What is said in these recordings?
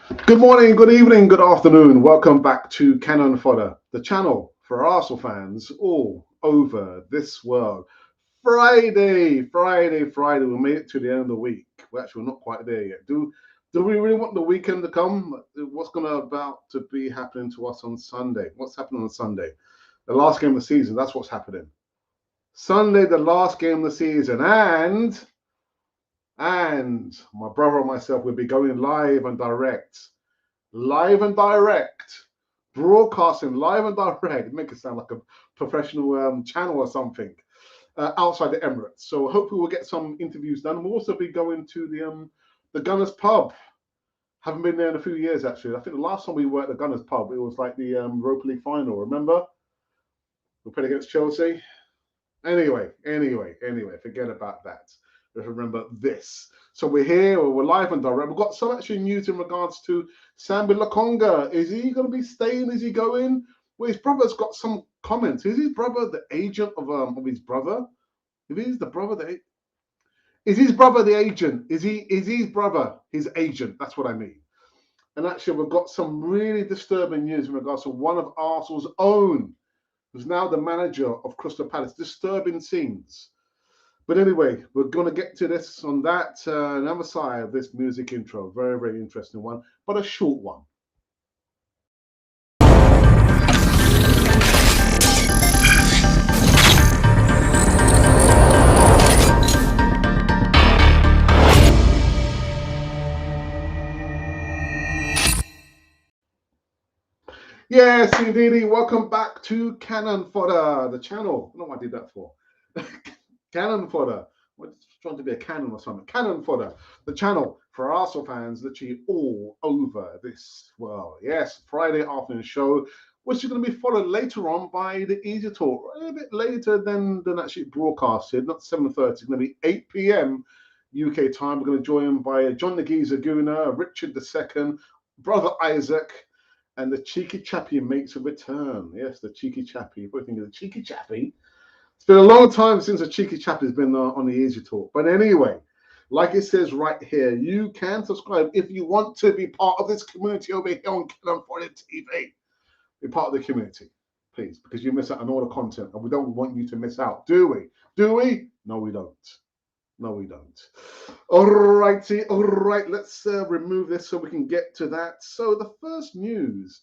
Good morning, good evening, good afternoon. Welcome back to Cannon Fodder, the channel for Arsenal fans all over this world. Friday. We made it to the end of the week. We're not quite there yet. Do we really want the weekend to come? What's gonna about to be happening to us on Sunday? What's happening on Sunday? The last game of the season. That's what's happening. Sunday, the last game of the season, and my brother and myself will be going live and direct, broadcasting live and direct, make it sound like a professional channel or something, outside the Emirates. So hopefully we'll get some interviews done. We'll also be going to the Gunners pub. Haven't been there in a few years actually. I think the last time we were at the Gunners pub, it was like the Europa League final. Remember? We played against Chelsea. Anyway, forget about that. Just remember this. So we're here, we're live and direct. We've got some actually news in regards to Sambi Lokonga. Is he going to be staying? Is he going? Well, his brother's got some comments. Is his brother the agent of his brother? If he's the brother, is his brother the agent? Is his brother his agent? That's what I mean. And actually, we've got some really disturbing news in regards to one of Arsenal's own, who's now the manager of Crystal Palace. Disturbing scenes. But anyway, we're going to get to this on that another side of this music intro. Very, very interesting one, but a short one. Yes, indeed. Welcome back to Cannon Fodder, the channel. I don't know what I did that for. Cannon Fodder. We're trying to be a cannon or something. Cannon Fodder, the channel for Arsenal fans literally all over this world. Yes, Friday afternoon show, which is going to be followed later on by the Easy Talk, a bit later than actually broadcasted, not 7:30. It's going to be 8 p.m. UK time. We're going to join by John Nagee Zaguna, Richard II, Brother Isaac, and the Cheeky Chappie makes a return. Yes, the Cheeky Chappie. What do you think of the Cheeky Chappie? It's been a long time since a Cheeky Chappie has been on the Easy Talk. But anyway, like it says right here, you can subscribe if you want to be part of this community over here on Cannon Fodder TV. Be part of the community, please, because you miss out on all the content, and we don't want you to miss out, do we? Do we? No, we don't. No, we don't. All righty, all right. Let's remove this so we can get to that. So the first news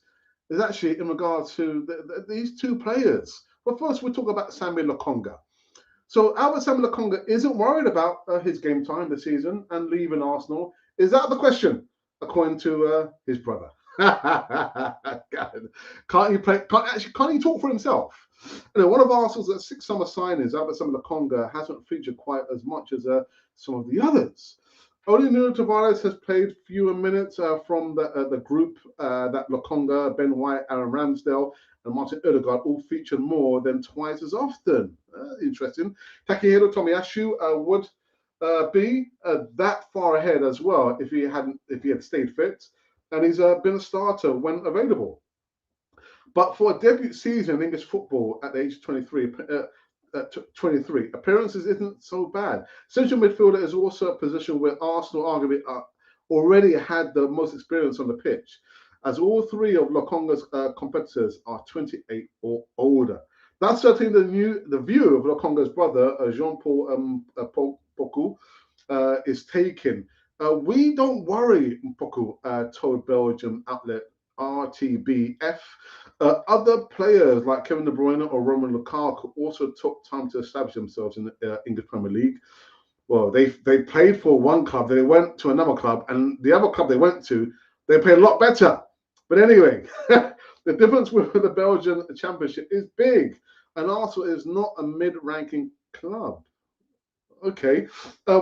is actually in regard to these two players. But first, we'll talk about Sambi Lokonga. So Albert Sambi Lokonga isn't worried about his game time this season and leaving Arsenal. Is that the question, according to his brother? Can't he play? Can't he talk for himself? You know, one of Arsenal's six summer signings, Albert Sambi Lokonga, hasn't featured quite as much as some of the others. Only Nuno Tavares has played fewer minutes from the group that Lokonga, Ben White, Aaron Ramsdale, and Martin Odegaard all featured more than twice as often. Interesting. Takehiro Tomiyasu would be that far ahead as well if he had stayed fit, and he's been a starter when available. But for a debut season in English football at the age of 23, appearances isn't so bad. Central midfielder is also a position where Arsenal arguably already had the most experience on the pitch, as all three of Lokonga's competitors are 28 or older. That's certainly the view of Lokonga's brother, Jean-Paul Poku, is taken. We don't worry, Poku told Belgium outlet RTBF. Other players like Kevin De Bruyne or Roman Lukaku also took time to establish themselves in the English Premier League. Well, they played for one club, then they went to another club, and the other club they went to, they played a lot better. But anyway, the difference with the Belgian Championship is big, and Arsenal is not a mid-ranking club. Okay,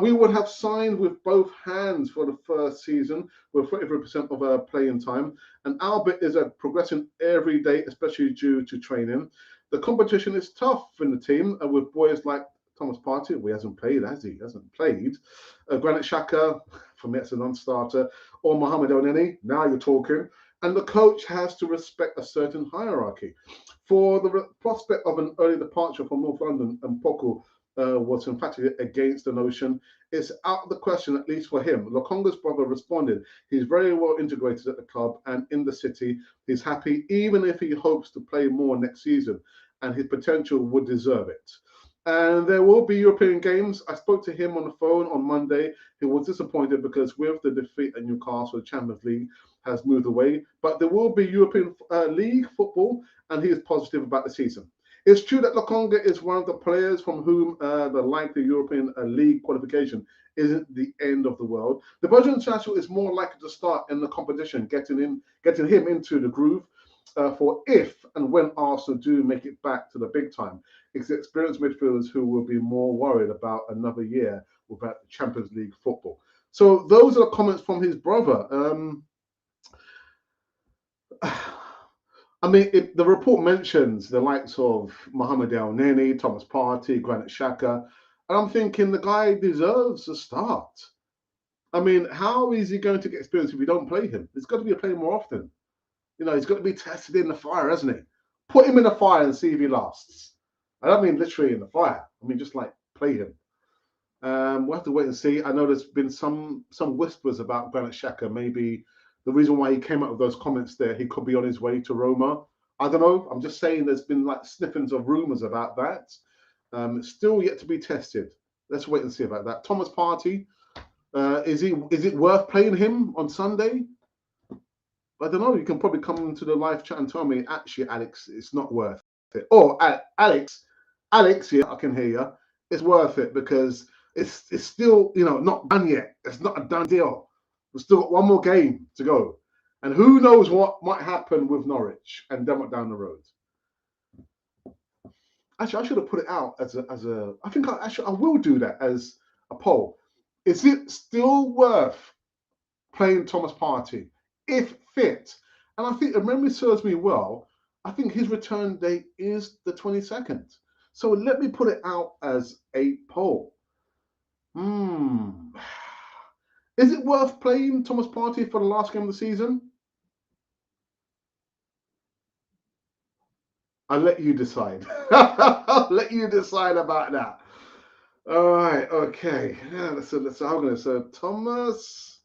we would have signed with both hands for the first season with 33% of playing time, and Albert is progressing every day, especially due to training. The competition is tough in the team with boys like Thomas Partey, who hasn't played, has he? Hasn't played. Granit Xhaka, for me, it's a non-starter, or Mohamed Elneny. Now you're talking. And the coach has to respect a certain hierarchy. For the prospect of an early departure from North London and Poku was emphatically against the notion. It's out of the question, at least for him. Lokonga's brother responded, he's very well integrated at the club and in the city. He's happy, even if he hopes to play more next season, and his potential would deserve it. And there will be European games. I spoke to him on the phone on Monday. He was disappointed because with the defeat at Newcastle, the Champions League has moved away. But there will be European League football, and he is positive about the season. It's true that Lokonga is one of the players from whom the likely European League qualification isn't the end of the world. The Belgian international is more likely to start in the competition, getting him into the groove for if and when Arsenal do make it back to the big time. It's experienced midfielders who will be more worried about another year without Champions League football. So those are the comments from his brother. I mean, the report mentions the likes of Mohamed El Neni, Thomas Partey, Granit Xhaka, and I'm thinking the guy deserves a start. I mean, how is he going to get experience if we don't play him? He's got to be playing more often. You know, he's got to be tested in the fire, hasn't he? Put him in the fire and see if he lasts. I don't mean literally in the fire. I mean just like play him. We'll have to wait and see. I know there's been some whispers about Granit Xhaka. Maybe the reason why he came out with those comments there, he could be on his way to Roma. I don't know. I'm just saying there's been like sniffings of rumours about that. It's still yet to be tested. Let's wait and see about that. Thomas Partey, is it worth playing him on Sunday? I don't know. You can probably come to the live chat and tell me, actually, Alex, it's not worth it. Or Alex, yeah, I can hear you. It's worth it because it's still, you know, not done yet. It's not a done deal. We've still got one more game to go, and who knows what might happen with Norwich and Denmark down the road. Actually, I should have put it out as a. I think I will do that as a poll. Is it still worth playing Thomas Partey if fit? And I think, if memory serves me well, I think his return date is the 22nd. So let me put it out as a poll. Is it worth playing Thomas Partey for the last game of the season? I'll let you decide. I'll let you decide about that. All right, okay. Yeah, let's I'm going to say Thomas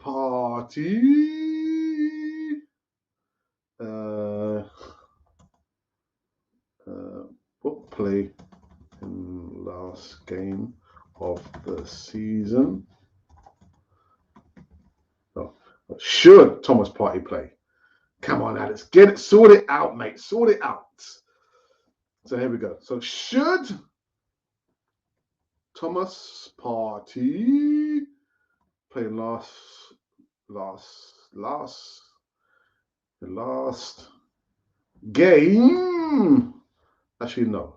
Partey. What play in last game of the season? Oh, should Thomas Partey play? Come on, Alex, get it, sort it out, mate. Sort it out. So here we go. So should Thomas Partey play last game? Actually, no.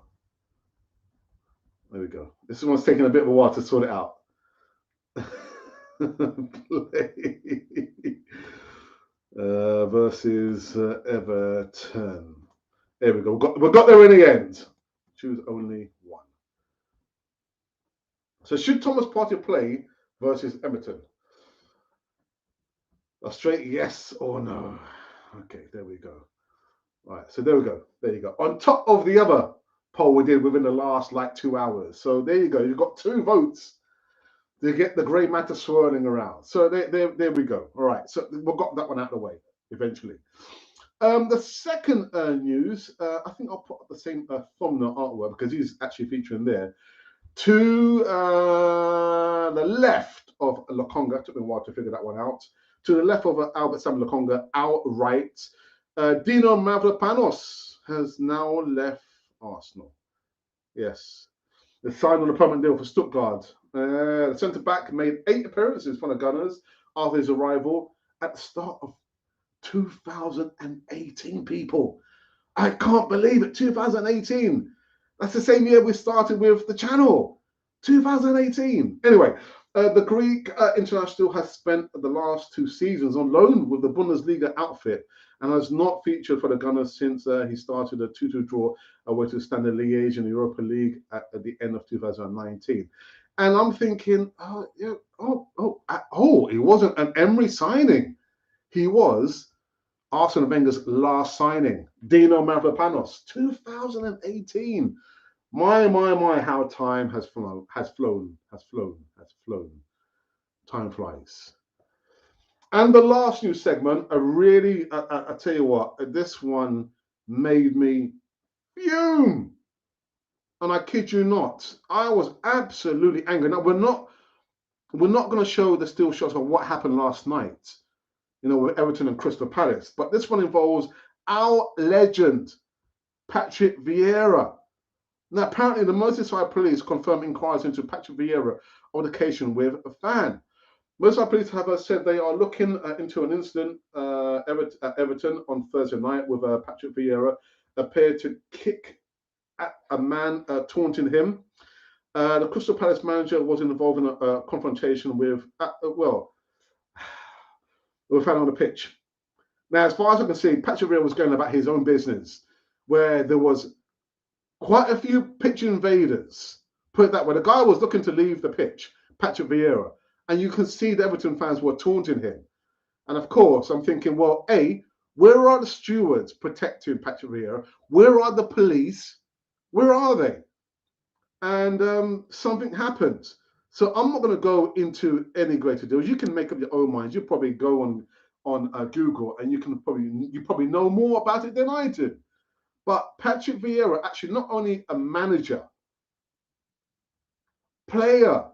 There we go. This one's taking a bit of a while to sort it out. Versus Everton. There we go. We got there in the end. Choose only one. So should Thomas Partey play versus Everton? A straight yes or no. Okay, there we go. All right, so there we go. There you go. On top of the other poll we did within the last 2 hours. So there you go. You've got 2 votes to get the grey matter swirling around. So there we go. All right, so we've got that one out of the way eventually. The second news, I think I'll put up the same thumbnail artwork because he's actually featuring there. To the left of Lokonga, it took me a while to figure that one out. To the left of Sambi Lokonga, outright, Dino Mavropanos has now left Arsenal. Yes, they signed on a permanent deal for Stuttgart. The centre-back made 8 appearances for the Gunners after his arrival at the start of 2018, people. I can't believe it, 2018. That's the same year we started with the channel, 2018. Anyway, the Greek international has spent the last 2 seasons on loan with the Bundesliga outfit and has not featured for the Gunners since he started a 2-2 draw away to Standard Liège in the Europa League at the end of 2019. And I'm thinking, he wasn't an Emery signing. He was Arsene Wenger's last signing, Dino Mavropanos, 2018. My, how time has flown, has flown. Time flies. And the last news segment, I tell you what, this one made me fume. And I kid you not, I was absolutely angry. Now we're not going to show the still shots of what happened last night, with Everton and Crystal Palace. But this one involves our legend, Patrick Vieira. Now, apparently, the Merseyside police confirmed inquiries into Patrick Vieira altercation with a fan. Merseyside police have said they are looking into an incident at Everton on Thursday night with Patrick Vieira appeared to kick at a man taunting him. The Crystal Palace manager was involved in a confrontation with, we were found on the pitch. Now, as far as I can see, Patrick Vieira was going about his own business, where there was quite a few pitch invaders. Put it that way. The guy was looking to leave the pitch, Patrick Vieira, and you can see the Everton fans were taunting him. And of course, I'm thinking, well, A, where are the stewards protecting Patrick Vieira? Where are the police? Where are they? And something happens. So I'm not going to go into any greater deals. You can make up your own minds. You probably go on Google and you probably know more about it than I do. But Patrick Vieira, actually not only a manager, player,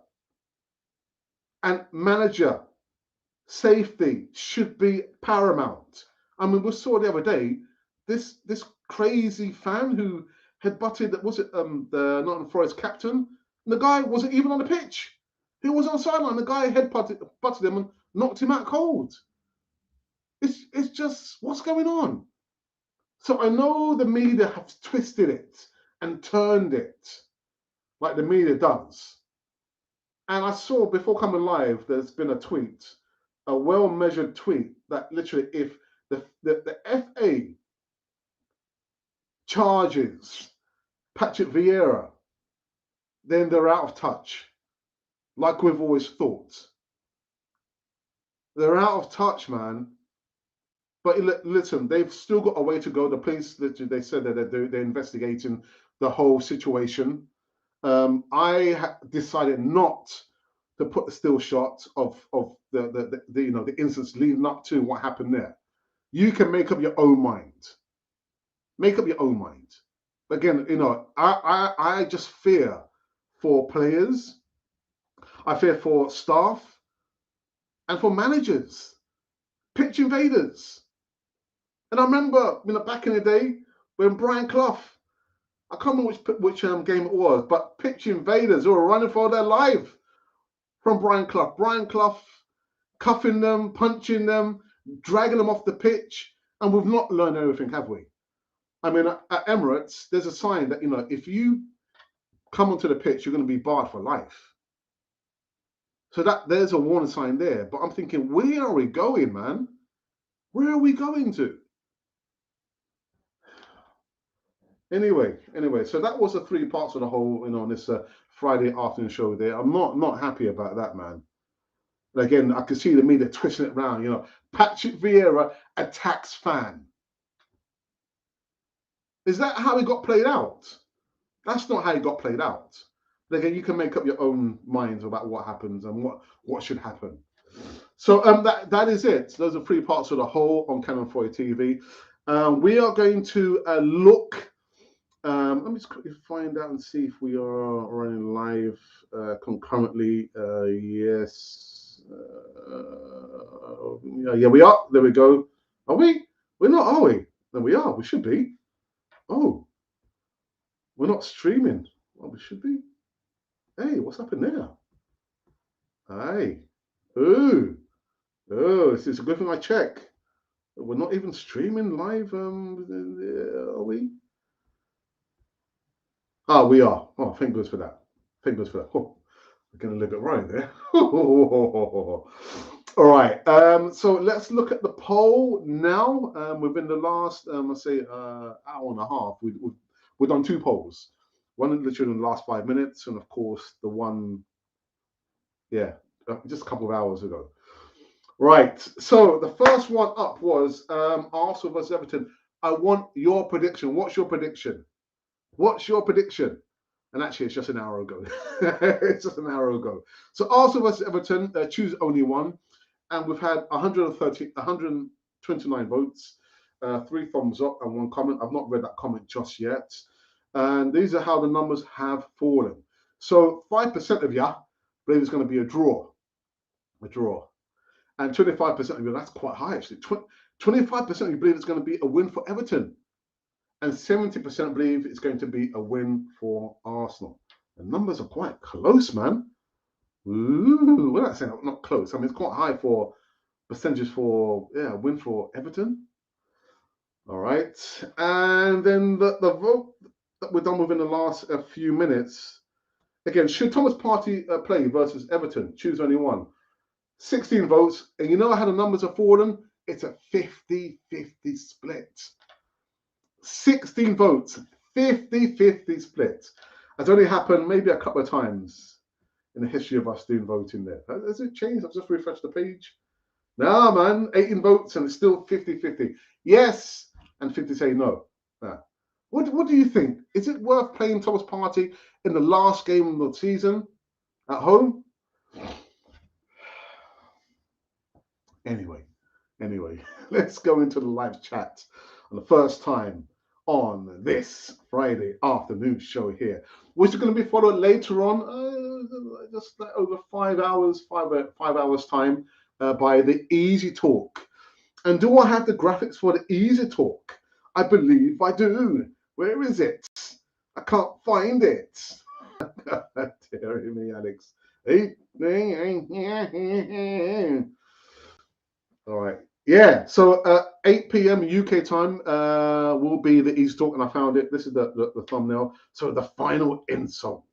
and manager safety should be paramount. I mean, we saw the other day this crazy fan who had butted, was it the Nottingham Forest captain? And the guy wasn't even on the pitch. He was on the sideline. The guy head butted him and knocked him out cold. It's just, what's going on? So I know the media have twisted it and turned it like the media does. And I saw before coming live, there's been a tweet, a well-measured tweet that literally, if the FA charges Patrick Vieira, then they're out of touch, like we've always thought. They're out of touch, man. But listen, they've still got a way to go. The police, they said that they're investigating the whole situation. I decided not to put the still shot of the incidents leading up to what happened there. You can make up your own mind. Make up your own mind. Again, I just fear for players. I fear for staff and for managers, pitch invaders. And I remember, back in the day when Brian Clough, I can't remember which game it was, but pitch invaders who were running for their life from Brian Clough. Brian Clough cuffing them, punching them, dragging them off the pitch, and we've not learned everything, have we? I mean, at Emirates, there's a sign that, if you come onto the pitch, you're going to be barred for life. So there's a warning sign there. But I'm thinking, where are we going, man? Where are we going to? Anyway, so that was the three parts of the whole, on this Friday afternoon show there. I'm not happy about that, man. And again, I can see the media twisting it around, Patrick Vieira attacks fan. Is that how it got played out? That's not how it got played out. But again, you can make up your own minds about what happens and what should happen. So that is it. Those are three parts of the whole on Canon 40 TV. We are going to look. Let me just quickly find out and see if we are running live concurrently. Yes. Yeah, we are. There we go. Are we? We're not, are we? There we are. We should be. Oh, we're not streaming. Well, we should be. Hey, what's happened there? Hey. Oh, this is a good thing I check. We're not even streaming live. Are we? Oh, we are. Oh, thank goodness for that. Thank goodness for that. Oh, we're getting a little bit right there. All right. So let's look at the poll now. Within the last, let's say, hour and a half, we've done two polls. One literally in the last 5 minutes, and of course the one, just a couple of hours ago. Right. So the first one up was Arsenal versus Everton. I want your prediction. What's your prediction? What's your prediction? And actually, it's just an hour ago. It's just an hour ago. So Arsenal versus Everton, choose only one. And we've had 129 votes, 3 thumbs up and 1 comment. I've not read that comment just yet. And these are how the numbers have fallen. So 5% of you believe it's going to be a draw. A draw. And 25% of you, that's quite high actually. 25% of you believe it's going to be a win for Everton. And 70% believe it's going to be a win for Arsenal. The numbers are quite close, man. Ooh, well, that's not close. I mean, it's quite high for percentages for win for Everton. All right, and then the vote that we're done with in the last few minutes. Again, should Thomas Partey play versus Everton? Choose only one. 16 votes, and you know how the numbers are fallen? It's a 50-50 split. 16 votes, 50-50 split. Has only happened maybe a couple of times in the history of us doing voting there. Has it changed? I've just refreshed the page. No, man, 18 votes and it's still 50-50. Yes, and 50 say no. What do you think? Is it worth playing Thomas Partey in the last game of the season at home? Anyway, let's go into the live chat on the first time on this Friday afternoon show here, which is going to be followed later on, just like over 5 hours, 5 hours time, by the Easy Talk. And do I have the graphics for the Easy Talk? I believe I do. Where is it? I can't find it. Dear me, Alex. All right. Yeah. So 8 p.m. UK time will be the Easy Talk, and I found it. This is the thumbnail. So the final insult.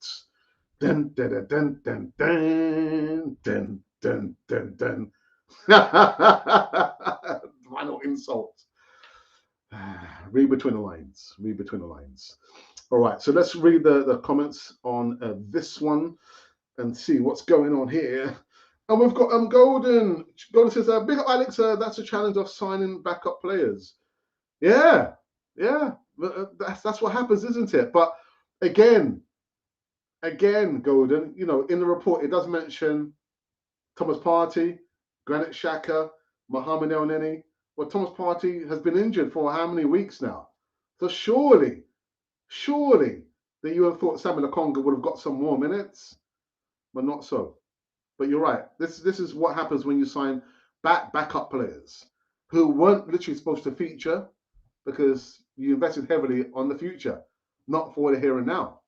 Dun dun dun dun dun dun dun dun dun. Final insult. Read between the lines. Read between the lines. All right. So let's read the comments on this one and see what's going on here. And we've got Golden. Golden says, big up Alex, that's a challenge of signing backup players. Yeah. That's what happens, isn't it? But again, Golden, you know, in the report, it does mention Thomas Partey, Granit Xhaka, Mohamed El Neni. Well, Thomas Partey has been injured for how many weeks now? So surely, that you would have thought Sambi Lokonga would have got some more minutes, but not so. But you're right. This is what happens when you sign backup players who weren't literally supposed to feature because you invested heavily on the future, not for the here and now.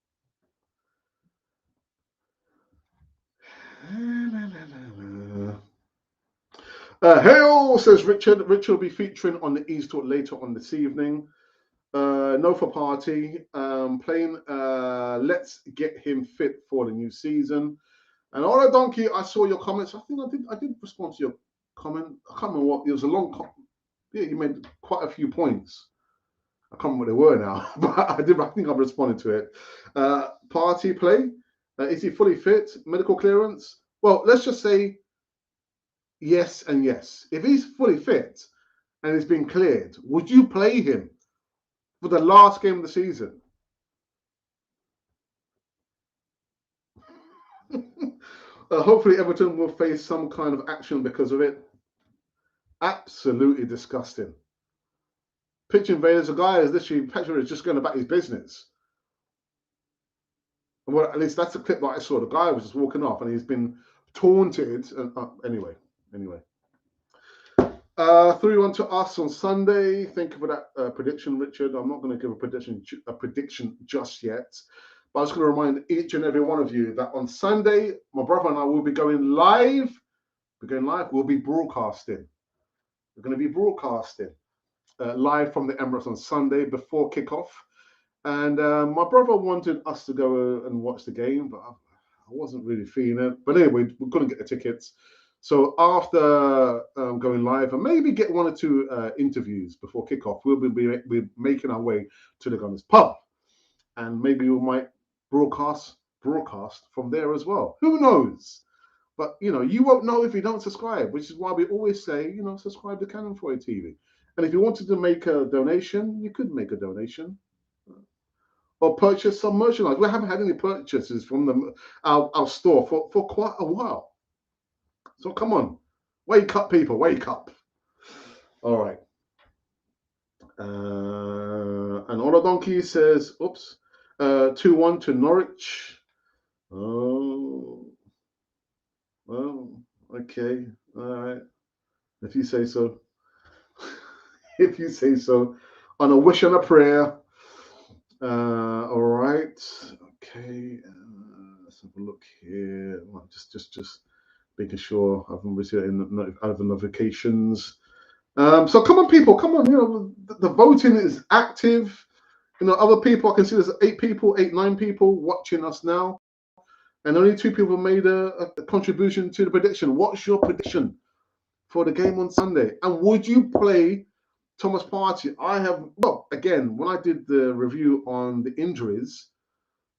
Hail, says Richard. Richard will be featuring on the East Talk later on this evening. No for Partey. Playing. Let's get him fit for the new season. And Ola Donkey, I saw your comments. I think I did respond to your comment. I can't remember what it was. A long comment. Yeah, you made quite a few points. I can't remember what they were now, but I did. I think I've responded to it. Partey play. Is he fully fit? Medical clearance? Well, let's just say yes and yes. If he's fully fit and he's been cleared, would you play him for the last game of the season? Hopefully Everton will face some kind of action because of it. Absolutely disgusting. Pitch invaders, a guy is literally Petra is just going about his business. Well, at least that's the clip that I saw. The guy was just walking off and he's been taunted. Anyway. 3-1 to us on Sunday. Thank you for that prediction, Richard. I'm not going to give a prediction just yet. But I was going to remind each and every one of you that on Sunday, my brother and I will be going live. We'll be broadcasting. We're going to be broadcasting live from the Emirates on Sunday before kickoff. And my brother wanted us to go and watch the game, but I wasn't really feeling it. But anyway, we couldn't get the tickets. So after going live and maybe get 1 or 2 interviews before kickoff, we'll be making our way to the Gunners pub. And maybe we might broadcast from there as well. Who knows? But, you know, you won't know if you don't subscribe, which is why we always say, you know, subscribe to Cannon 4A TV. And if you wanted to make a donation, you could make a donation. or purchase some merchandise. We haven't had any purchases from our store for quite a while. So come on, wake up, people, wake up. All right. And Donkey says, oops, 2-1 to Norwich. Oh, well, okay, all right. If you say so. If you say so. On a wish and a prayer. All right. Okay. Let's have a look here. Well, just making sure I've received other notifications. So come on, people, come on. You know, the voting is active. You know, other people, I can see there's 9 people watching us now, and only 2 people made a contribution to the prediction. What's your prediction for the game on Sunday? And would you play Thomas Partey? Well, again, when I did the review on the injuries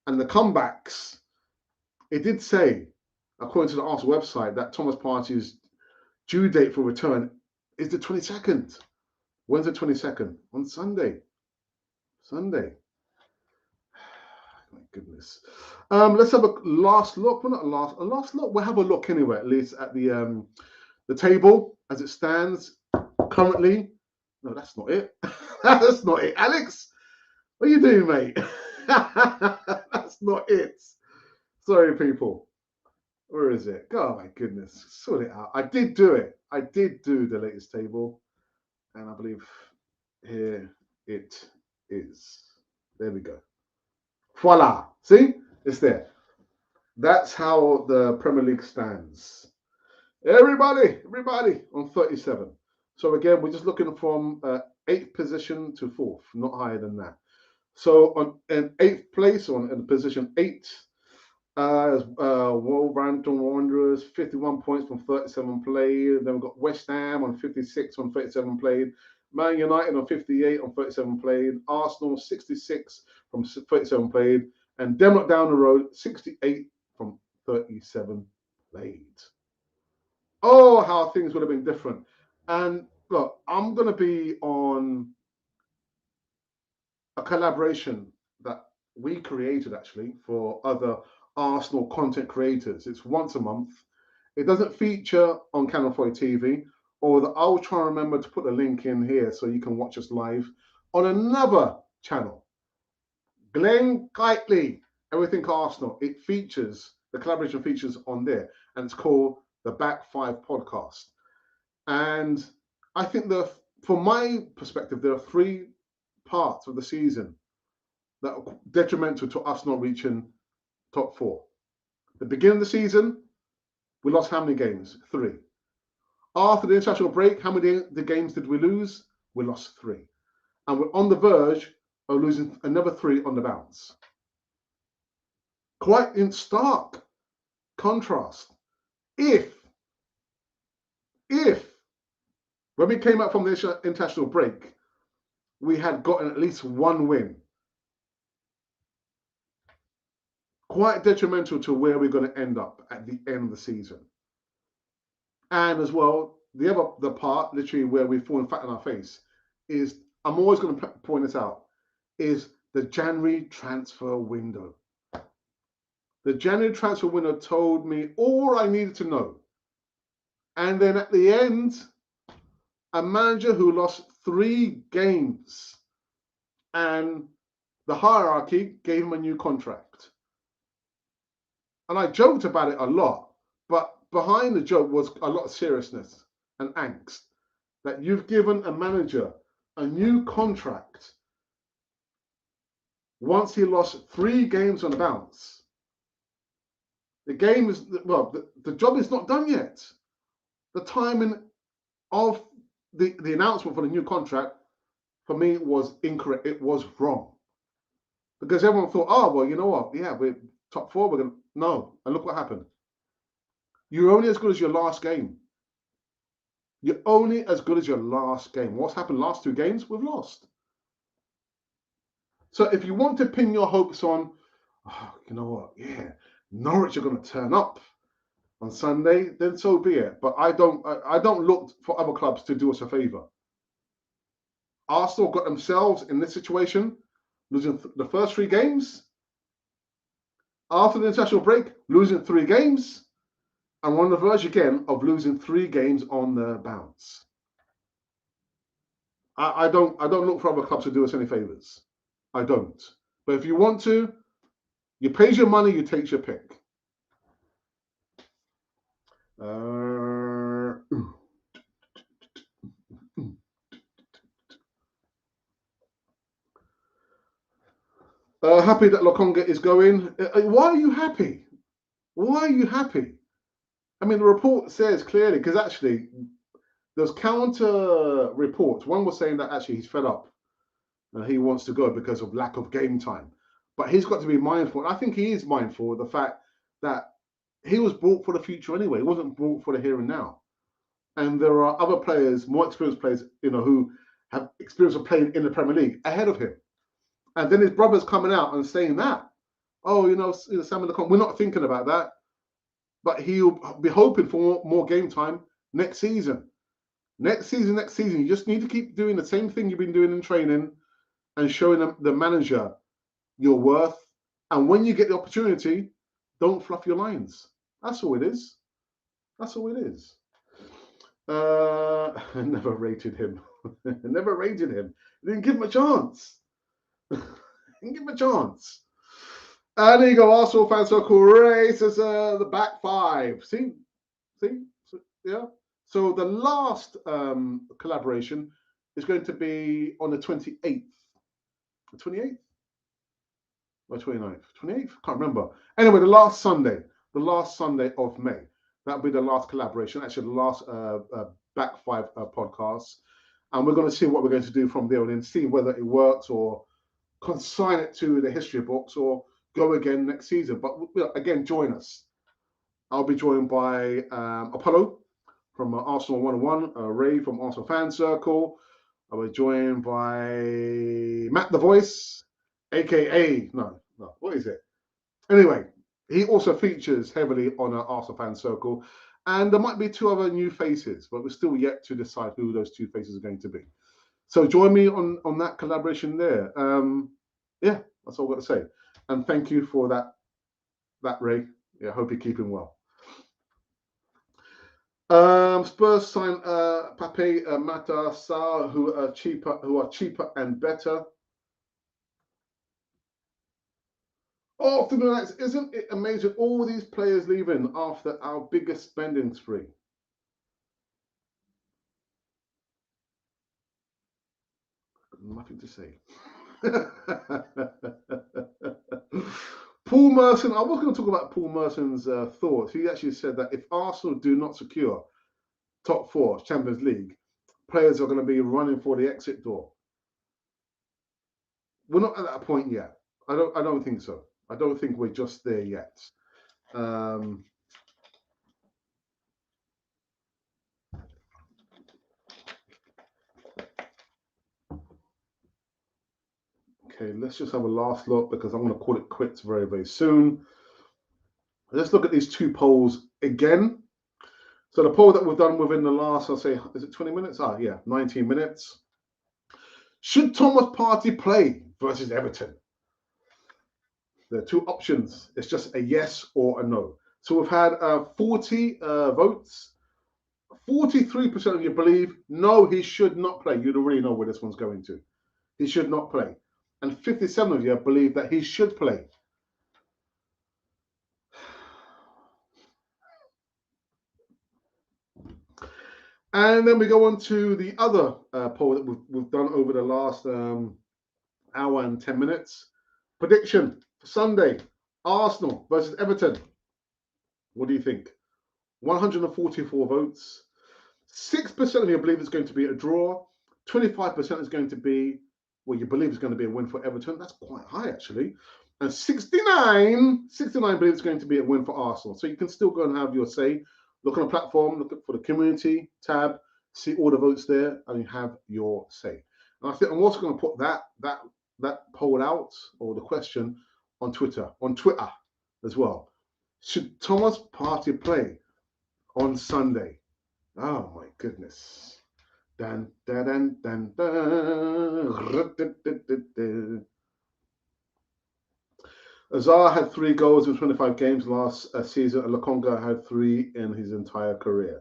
and the comebacks, it did say, according to the Arsenal website, that Thomas Partey's due date for return is the 22nd. When's the 22nd? On Sunday. Sunday. My goodness. Let's have a last look. Well, not a last look. We'll have a look anyway, at least at the table as it stands currently. No, that's not it. That's not it. Alex, what are you doing, mate? That's not it. Sorry, people. Where is it? Oh my goodness. Sort it out. I did do it. I did do the latest table. And I believe here it is. There we go. Voila. See? It's there. That's how the Premier League stands. Everybody on 37. So again, we're just looking from 8th position to 4th, not higher than that. So in 8th place, in position 8, Wolverhampton Wanderers, 51 points from 37 played. Then we've got West Ham on 56 on 37 played. Man United on 58 on 37 played. Arsenal 66 from 37 played. And Denmark down the road, 68 from 37 played. Oh, how things would have been different. And look, I'm going to be on a collaboration that we created actually for other Arsenal content creators. It's once a month. It doesn't feature on Canal 4 TV, or I'll try and remember to put the link in here so you can watch us live on another channel. Glenn Kitely, Everything Arsenal. It features, the collaboration features on there, and it's called the Back 5 Podcast. And I think from my perspective, there are 3 parts of the season that are detrimental to us not reaching top 4. The beginning of the season, we lost how many games? 3. After the international break, how many the games did we lose? We lost 3. And we're on the verge of losing another 3 on the bounce. Quite in stark contrast. If when we came out from the international break, we had gotten at least 1 win, quite detrimental to where we're going to end up at the end of the season. And as well, the part literally where we've fallen flat on our face is, I'm always going to point this out, is the January transfer window. The January transfer window told me all I needed to know. And then at the end, a manager who lost 3 games, and the hierarchy gave him a new contract. And I joked about it a lot, but behind the joke was a lot of seriousness and angst that you've given a manager a new contract once he lost 3 games on the bounce. The game is, well, the job is not done yet. The timing of the announcement for the new contract, for me, was incorrect. It was wrong. Because everyone thought, oh, well, you know what? Yeah, we're top 4. We're going to... No. And look what happened. You're only as good as your last game. You're only as good as your last game. What's happened last 2 games? We've lost. So if you want to pin your hopes on, oh, you know what? Yeah, Norwich are going to turn up on Sunday, then so be it. But I don't look for other clubs to do us a favour. Arsenal got themselves in this situation losing the first 3 games. After the international break, losing 3 games. And we're on the verge again of losing 3 games on the bounce. I don't look for other clubs to do us any favors. I don't. But if you want to, you pay your money, you take your pick. Happy that Lokonga is going. Why are you happy? Why are you happy? I mean, the report says clearly, because actually, there's counter reports. One was saying that actually he's fed up and he wants to go because of lack of game time. But he's got to be mindful. And I think he is mindful of the fact that he was brought for the future anyway. He wasn't brought for the here and now. And there are other players, more experienced players, who have experience of playing in the Premier League ahead of him. And then his brother's coming out and saying that, Sambi Lokonga, we're not thinking about that. But he'll be hoping for more game time next season. Next season. You just need to keep doing the same thing you've been doing in training and showing the manager your worth. And when you get the opportunity, don't fluff your lines. That's all it is. That's all it is. I never rated him. Never rated him. Didn't give him a chance. Didn't give him a chance. And there you go. Arsenal fan circle races the back 5. See, so, yeah. So the last collaboration is going to be on the 28th. The 28th or 29th? 28th? Can't remember. Anyway, the last Sunday of May. That'll be the last collaboration. Actually, the last back 5 podcasts. And we're going to see what we're going to do from there and then see whether it works or consign it to the history books or go again next season. But again, join us. I'll be joined by Apollo from Arsenal 101, Ray from Arsenal Fan Circle. I'll be joined by Matt the Voice, aka what is it? Anyway, he also features heavily on our Arsenal Fan Circle, and there might be 2 other new faces, but we're still yet to decide who those 2 faces are going to be. So join me on that collaboration there. Yeah, that's all I've got to say. And thank you for that Ray. Yeah, I hope you're keeping well. Spurs sign Pape Mata Sarr, who are cheaper and better. Oh, for the next, isn't it amazing? All these players leaving after our biggest spending spree. Nothing to say. Paul Merson, I was going to talk about Paul Merson's thoughts. He actually said that if Arsenal do not secure top 4 Champions League, players are going to be running for the exit door. We're not at that point yet. I don't think so. I don't think we're just there yet. Okay, let's just have a last look because I'm going to call it quits very, very soon. Let's look at these 2 polls again. So the poll that we've done within the last, I'll say, is it 20 minutes? 19 minutes. Should Thomas Partey play versus Everton? There are 2 options. It's just a yes or a no. So we've had 40 votes. 43% of you believe, no, he should not play. You don't really know where this one's going to. He should not play. And 57 of you believe that he should play. And then we go on to the other poll that we've done over the last hour and 10 minutes. Prediction for Sunday, Arsenal versus Everton. What do you think? 144 votes. 6% of you believe it's going to be a draw. 25% is going to be, well, you believe it's going to be a win for Everton. That's quite high, actually. And 69 believe it's going to be a win for Arsenal. So you can still go and have your say. Look on the platform, look for the community tab, see all the votes there, and you have your say. And I think I'm also going to put that poll out, or the question, on Twitter as well. Should Thomas Partey play on Sunday? Oh my goodness. Dun, dun, dun, dun, dun. Azar had 3 goals in 25 games last season, and Lokonga had 3 in his entire career.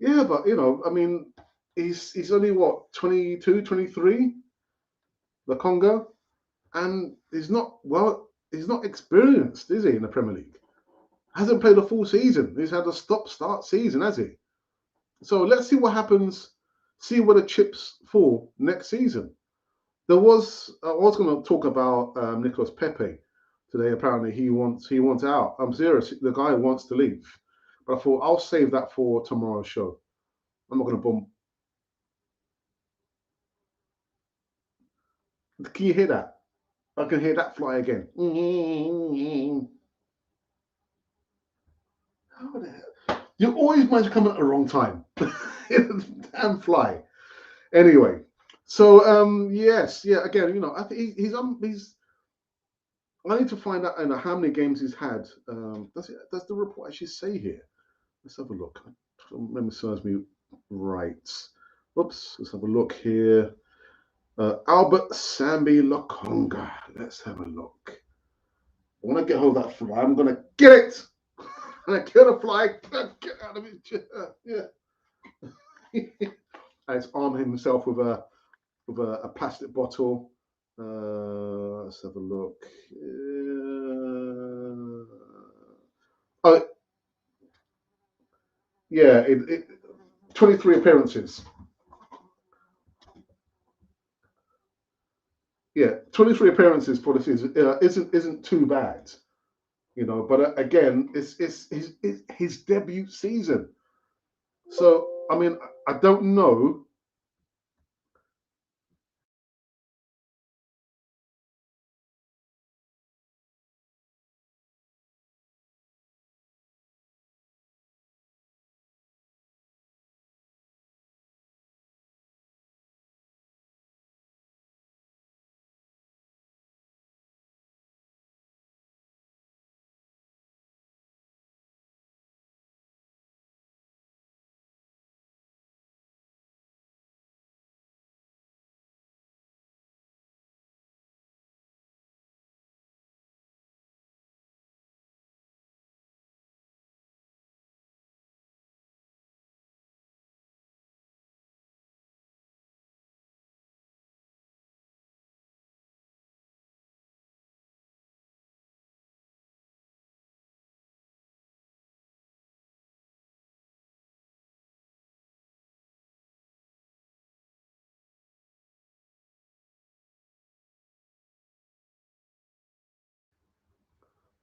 Yeah, but I mean, he's only what 22, 23, Lokonga, and he's not experienced, is he, in the Premier League? Hasn't played a full season. He's had a stop-start season, has he? So let's see what happens. See where the chips fall next season. I was going to talk about Nicolas Pepe today. Apparently, he wants out. I'm serious. The guy wants to leave, but I thought I'll save that for tomorrow's show. I'm not going to bomb. Can you hear that? I can hear that fly again. How the hell? You always manage to come at the wrong time. Damn fly. Anyway, so yes, yeah. Again, I think he's. I need to find out how many games he's had. Does the report actually say here? Let's have a look. Memory serves me right. Oops. Let's have a look here. Albert Sambi Lokonga. Let's have a look. I want to get hold of that fly. I'm gonna get it. And I kill the fly. Get out of it. Yeah. He's arming himself with a plastic bottle. Let's have a look. Oh, yeah. 23 appearances. Yeah, 23 appearances for the season isn't too bad, But again, it's his debut season. So I mean, I don't know.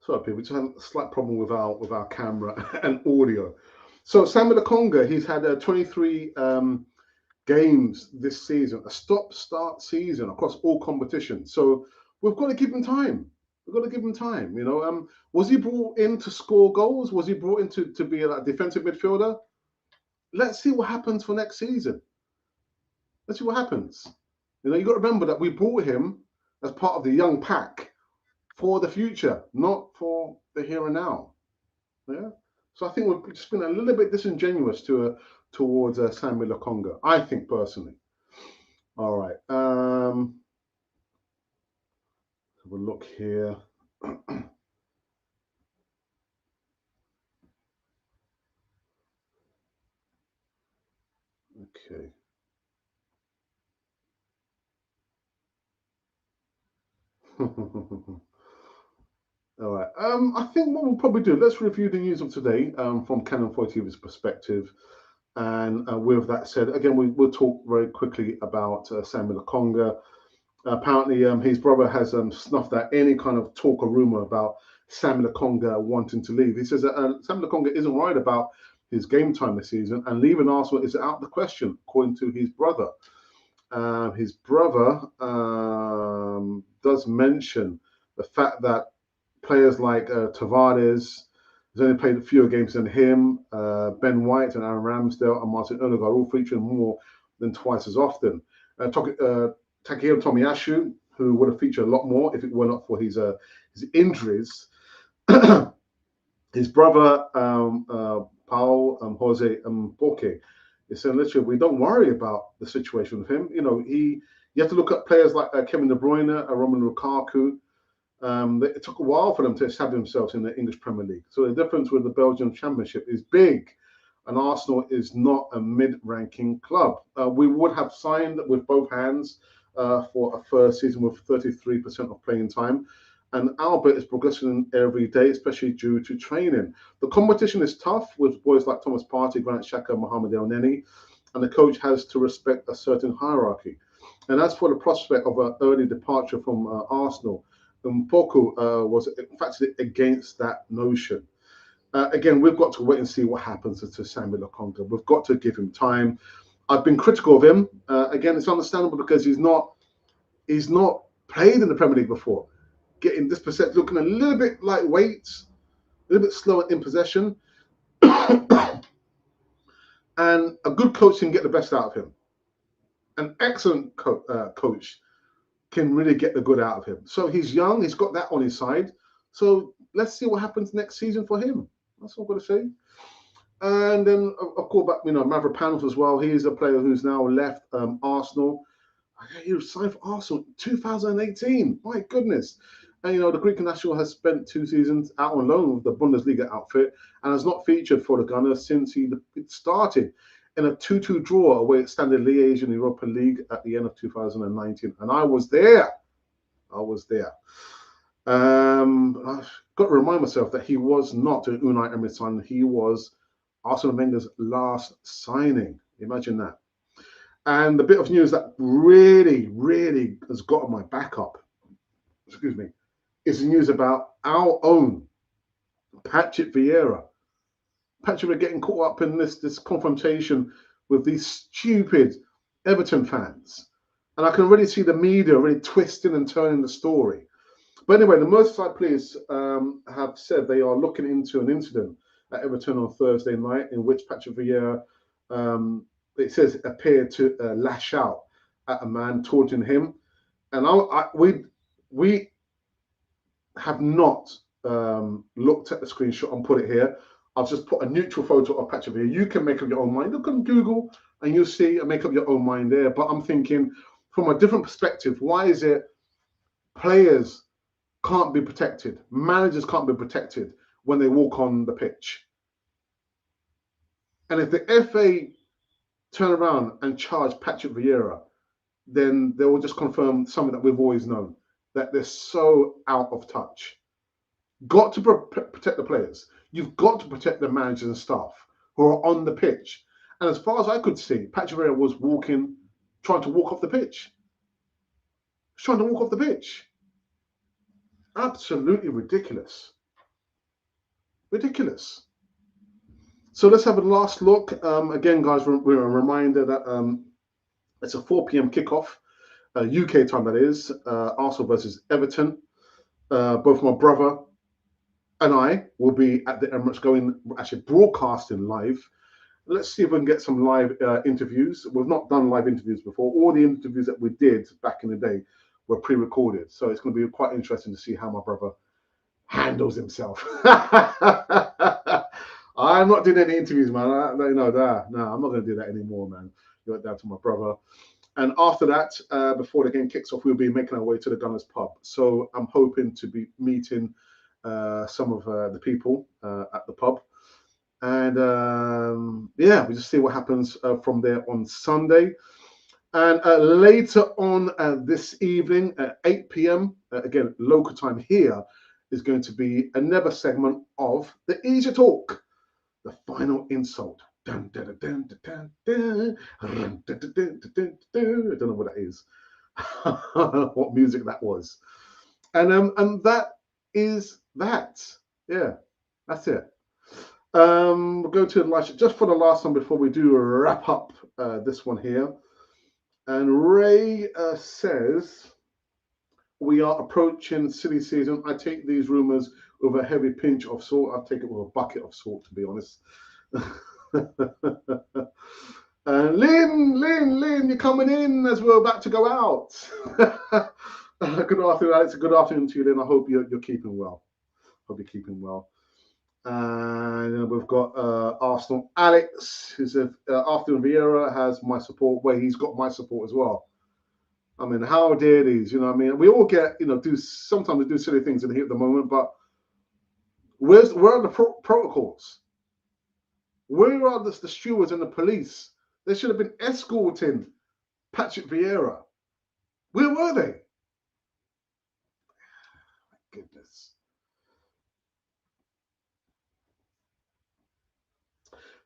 Sorry, people, we just had a slight problem with our camera and audio. So Sambi Lokonga, he's had 23 games this season, a stop-start season across all competitions. So we've got to give him time. We've got to give him time. Was he brought in to score goals? Was he brought in to be a defensive midfielder? Let's see what happens for next season. Let's see what happens. You got to remember that we brought him as part of the young pack for the future, not for the here and now. Yeah. So I think we've just been a little bit disingenuous towards Sambi Lokonga. I think personally. All right. Have a look here. Okay. All right. I think what we'll probably do, let's review the news of today from Canon 4 TV's perspective. And with that said, again, we'll talk very quickly about Sambi Lokonga. Apparently, his brother has snuffed out any kind of talk or rumor about Sambi Lokonga wanting to leave. He says that Sambi Lokonga isn't worried about his game time this season, and leaving Arsenal is out of the question, according to his brother. His brother does mention the fact that players like Tavares has only played fewer games than him, Ben White and Aaron Ramsdale and Martin Odegaard all featuring more than twice as often. Takehiro Tomiyasu, who would have featured a lot more if it were not for his injuries. His brother, Paul Jose Mboke, is saying literally, we don't worry about the situation with him. You have to look at players like Kevin De Bruyne, Romelu Lukaku, It took a while for them to establish themselves in the English Premier League. So the difference with the Belgian Championship is big. And Arsenal is not a mid-ranking club. We would have signed with both hands for a first season with 33% of playing time. And Albert is progressing every day, especially due to training. The competition is tough with boys like Thomas Partey, Granit Xhaka, Mohamed El Neni, and the coach has to respect a certain hierarchy. And as for the prospect of an early departure from Arsenal, Mpoku was emphatically against that notion. Again, we've got to wait and see what happens to Sambi Lokonga. We've got to give him time. I've been critical of him. Again, it's understandable because he's not played in the Premier League before. Getting this percent looking a little bit lightweight, a little bit slower in possession. And a good coach can get the best out of him. An excellent coach can really get the good out of him. So he's young, he's got that on his side. So let's see what happens next season for him. That's all I'm going to say. And then, of course, Mavropanos as well. He is a player who's now left Arsenal. He was signed for Arsenal in 2018. My goodness. And, the Greek national has spent 2 seasons out on loan with the Bundesliga outfit and has not featured for the Gunners since he started in a 2-2 draw away at Standard Liège in the Europa League at the end of 2019. And I was there. I've got to remind myself that he was not an Unai Emery signing. He was Arsene Wenger's last signing. Imagine that. And the bit of news that really, really has got on my back up, is the news about our own Patrick Vieira. Patrick Vieira getting caught up in this confrontation with these stupid Everton fans. And I can already see the media really twisting and turning the story. But anyway, the Merseyside police have said they are looking into an incident at Everton on Thursday night in which Patrick Vieira, it says, appeared to lash out at a man taunting him. And we have not looked at the screenshot and put it here. I've just put a neutral photo of Patrick Vieira. You can make up your own mind. Look on Google and you'll see and make up your own mind there. But I'm thinking from a different perspective, why is it players can't be protected, managers can't be protected when they walk on the pitch? And if the FA turn around and charge Patrick Vieira, then they will just confirm something that we've always known, that they're so out of touch. Got to protect the players. You've got to protect the managers and staff who are on the pitch. And as far as I could see, Patrick Vieira was trying to walk off the pitch. He's trying to walk off the pitch. Absolutely ridiculous. Ridiculous. So let's have a last look. Again, guys, we're a reminder that it's a 4 p.m. kickoff, UK time that is, Arsenal versus Everton. Both my brother and I will be at the Emirates actually broadcasting live. Let's see if we can get some live interviews. We've not done live interviews before. All the interviews that we did back in the day were pre-recorded. So it's going to be quite interesting to see how my brother handles himself. I'm not doing any interviews, man. No, I'm not going to do that anymore, man. Give it down to my brother. And after that, before the game kicks off, we'll be making our way to the Gunners pub. So I'm hoping to be meeting some of the people at the pub. And we just see what happens from there on Sunday. And later on this evening at 8 p.m., again, local time here, is going to be another segment of the Easy Talk, the final insult. Dun, dun, dun, dun, dun, dun, dun, dun, dun, dun, dun, dun. I don't know what that is, what music that was. And that is that. Yeah, that's it. We'll go to the last, just for the last one before we do wrap up this one here. And Ray says, we are approaching silly season. I take these rumors with a heavy pinch of salt. I take it with a bucket of salt, to be honest. Lynn, you're coming in as we're about to go out. Good afternoon, Alex. Good afternoon to you, Lynn. I hope you're keeping well. And we've got Arsenal Alex, who said afternoon Vieira has my support. Well, he's got my support as well. I mean, how dare these? You know what I mean? We all get, do sometimes we do silly things in the heat of the moment, but where are the protocols? Where are the stewards and the police? They should have been escorting Patrick Vieira. Where were they? Goodness.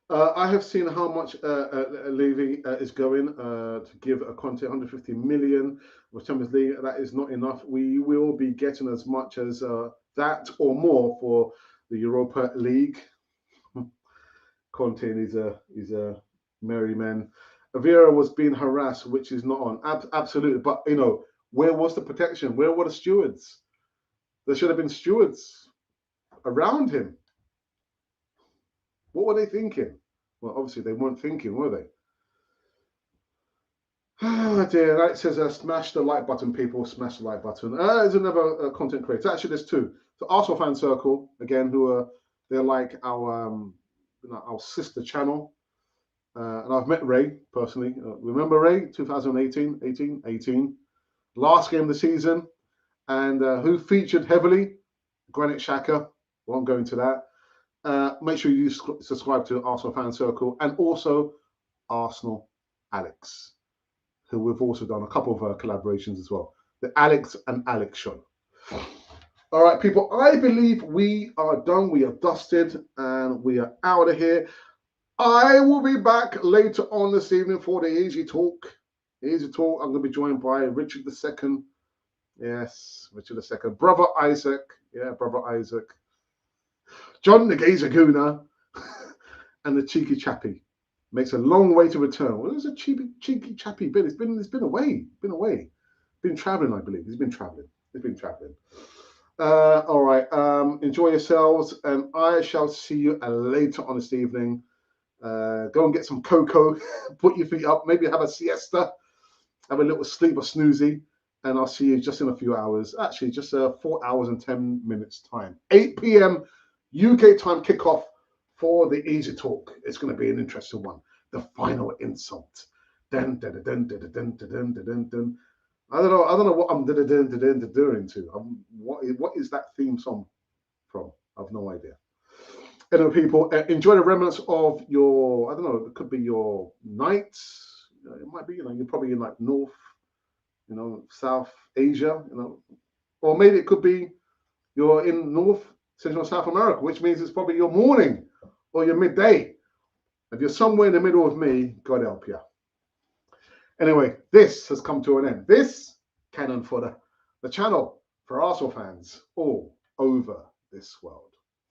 I have seen how much Levy is going to give a Conte 150 million with Champions League. That is not enough. We will be getting as much as that or more for the Europa League. Conte is a merry man. Vieira was being harassed, which is not on. Absolutely, but where was the protection? Where were the stewards? There should have been stewards around him. What were they thinking? Well, obviously they weren't thinking, were they? Oh dear, that says smash the like button, people. Smash the like button. There's another content creator. Actually, there's two. So Arsenal Fan Circle, again, they're like our sister channel. And I've met Ray personally. Remember Ray, 2018, 18, last game of the season. And who featured heavily? Granit Xhaka. Won't go into that. Make sure you subscribe to Arsenal Fan Circle and also Arsenal Alex, who we've also done a couple of collaborations as well. The Alex and Alex Show. All right, people, I believe we are done. We are dusted and we are out of here. I will be back later on this evening for the Easy Talk. Easy Talk. I'm going to be joined by Richard II. Yes, Richard II. Brother Isaac. Yeah, Brother Isaac. John the Gazaguna. And the Cheeky Chappie. Makes a long way to return. Well, there's a cheeky chappy bit. It's been away. Been traveling, I believe. He's been traveling. All right. Enjoy yourselves, and I shall see you later on this evening. Go and get some cocoa. Put your feet up. Maybe have a siesta. Have a little sleep or snoozy, and I'll see you just in a few hours. Actually, just 4 hours and 10 minutes time. 8 p.m. UK time kickoff for the Easy Talk. It's going to be an interesting one. The final insult. Dun, dun, dun, dun, dun, dun, dun, dun, dun. I don't know what I'm doing to. What is that theme song from? I've no idea. Anyway, people, enjoy the remnants of your, I don't know, it could be your night. It might be, you're probably in like North, South Asia, or maybe it could be you're in North, Central, South America, which means it's probably your morning or your midday. If you're somewhere in the middle of me, God help you. Anyway, this has come to an end. This Cannon Fodder, the channel for Arsenal fans all over this world.